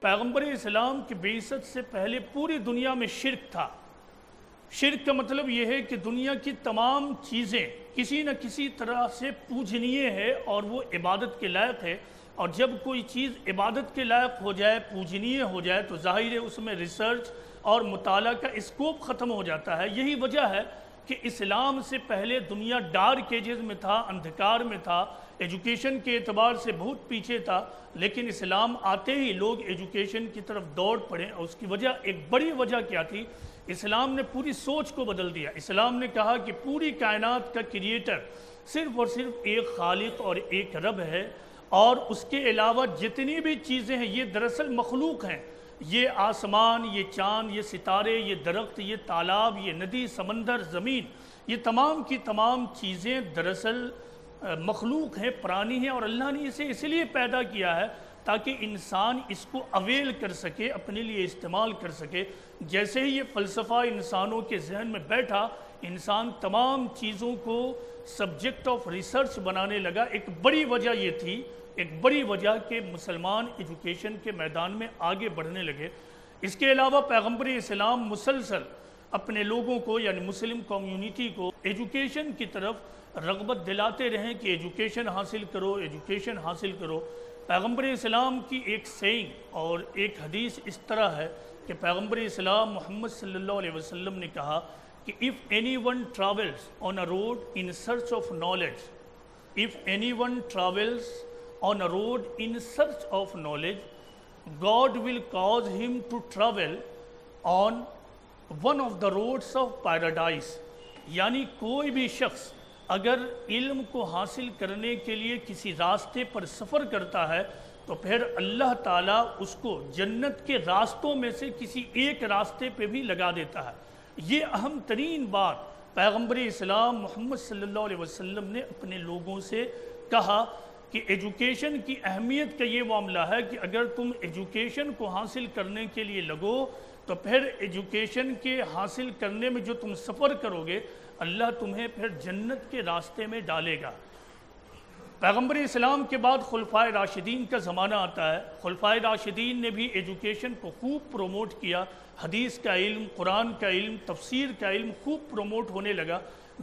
پیغمبر اسلام کی بعثت سے پہلے پوری دنیا میں شرک تھا۔ شرک کا مطلب یہ ہے کہ دنیا کی تمام چیزیں کسی نہ کسی طرح سے پوجنیے ہے اور وہ عبادت کے لائق ہے، اور جب کوئی چیز عبادت کے لائق ہو جائے، پوجنیے ہو جائے، تو ظاہر ہے اس میں ریسرچ اور مطالعہ کا اسکوپ ختم ہو جاتا ہے۔ یہی وجہ ہے کہ اسلام سے پہلے دنیا ڈارک ایجز میں تھا، اندھکار میں تھا، ایجوکیشن کے اعتبار سے بہت پیچھے تھا، لیکن اسلام آتے ہی لوگ ایجوکیشن کی طرف دوڑ پڑے، اور اس کی وجہ ایک بڑی وجہ کیا تھی؟ اسلام نے پوری سوچ کو بدل دیا۔ اسلام نے کہا کہ پوری کائنات کا کریٹر صرف اور صرف ایک خالق اور ایک رب ہے، اور اس کے علاوہ جتنی بھی چیزیں ہیں یہ دراصل مخلوق ہیں۔ یہ آسمان، یہ چاند، یہ ستارے، یہ درخت، یہ تالاب، یہ ندی، سمندر، زمین، یہ تمام کی تمام چیزیں دراصل مخلوق ہیں، پرانی ہیں، اور اللہ نے اسے اس لیے پیدا کیا ہے تاکہ انسان اس کو اویل کر سکے، اپنے لیے استعمال کر سکے۔ جیسے ہی یہ فلسفہ انسانوں کے ذہن میں بیٹھا، انسان تمام چیزوں کو سبجیکٹ آف ریسرچ بنانے لگا۔ ایک بڑی وجہ یہ تھی، ایک بڑی وجہ کہ مسلمان ایجوکیشن کے میدان میں آگے بڑھنے لگے۔ اس کے علاوہ پیغمبر اسلام مسلسل اپنے لوگوں کو یعنی مسلم کمیونٹی کو ایجوکیشن کی طرف رغبت دلاتے رہیں کہ ایجوکیشن حاصل کرو، ایجوکیشن حاصل کرو۔ پیغمبر اسلام کی ایک سیئنگ اور ایک حدیث اس طرح ہے کہ پیغمبر اسلام محمد صلی اللہ علیہ وسلم نے کہا کہ if anyone travels on a road in search of knowledge, if anyone travels on a road in search of knowledge, God will cause him to travel on one of the roads of paradise۔ یعنی کوئی بھی شخص اگر علم کو حاصل کرنے کے لیے کسی راستے پر سفر کرتا ہے تو پھر اللہ تعالیٰ اس کو جنت کے راستوں میں سے کسی ایک راستے پہ بھی لگا دیتا ہے۔ یہ اہم ترین بات پیغمبر اسلام محمد صلی اللہ علیہ وسلم نے اپنے لوگوں سے کہا کہ ایجوکیشن کی اہمیت کا یہ معاملہ ہے کہ اگر تم ایجوکیشن کو حاصل کرنے کے لیے لگو تو پھر ایجوکیشن کے حاصل کرنے میں جو تم سفر کرو گے اللہ تمہیں پھر جنت کے راستے میں ڈالے گا۔ پیغمبر اسلام کے بعد خلفائے راشدین کا زمانہ آتا ہے۔ خلفائے راشدین نے بھی ایجوکیشن کو خوب پروموٹ کیا، حدیث کا علم، قرآن کا علم، تفسیر کا علم خوب پروموٹ ہونے لگا۔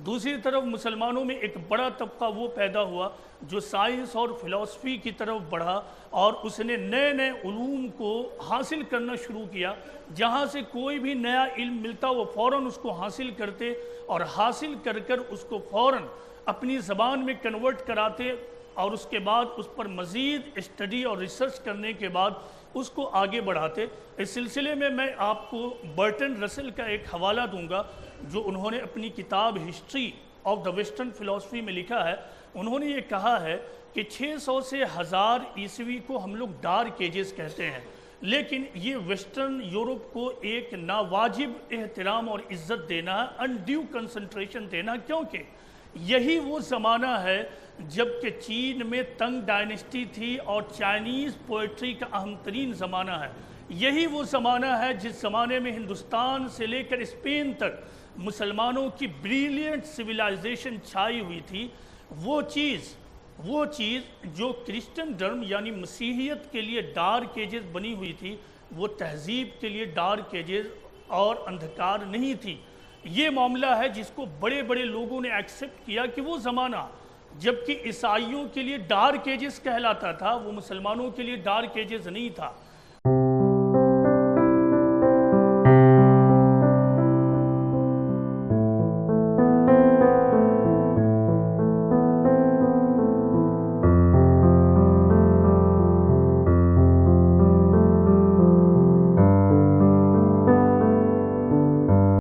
دوسری طرف مسلمانوں میں ایک بڑا طبقہ وہ پیدا ہوا جو سائنس اور فلسفی کی طرف بڑھا، اور اس نے نئے نئے علوم کو حاصل کرنا شروع کیا۔ جہاں سے کوئی بھی نیا علم ملتا وہ فوراً اس کو حاصل کرتے، اور حاصل کر کر اس کو فوراً اپنی زبان میں کنورٹ کراتے، اور اس کے بعد اس پر مزید اسٹڈی اور ریسرچ کرنے کے بعد اس کو آگے بڑھاتے۔ اس سلسلے میں آپ کو برٹن رسل کا ایک حوالہ دوں گا جو انہوں نے اپنی کتاب ہسٹری آف دا ویسٹرن فلسفی میں لکھا ہے۔ انہوں نے یہ کہا ہے کہ 600 سے 1000 عیسوی کو ہم لوگ ڈارک ایجز کہتے ہیں، لیکن یہ ویسٹرن یورپ کو ایک ناواجب احترام اور عزت دینا ہے، انڈیو کنسنٹریشن دینا، کیونکہ یہی وہ زمانہ ہے جب کہ چین میں تنگ ڈائنسٹی تھی اور چائنیز پوئٹری کا اہم ترین زمانہ ہے۔ یہی وہ زمانہ ہے جس زمانے میں ہندوستان سے لے کر اسپین تک مسلمانوں کی بریلینٹ سویلائزیشن چھائی ہوئی تھی۔ وہ چیز جو کرسچن یعنی مسیحیت کے لیے ڈارک ایجز بنی ہوئی تھی، وہ تہذیب کے لیے ڈارک ایجز اور اندھکار نہیں تھی۔ یہ معاملہ ہے جس کو بڑے بڑے لوگوں نے ایکسپٹ کیا کہ وہ زمانہ جبکہ عیسائیوں کے لیے ڈارک ایجز کہلاتا تھا وہ مسلمانوں کے لیے ڈارک ایجز نہیں تھا۔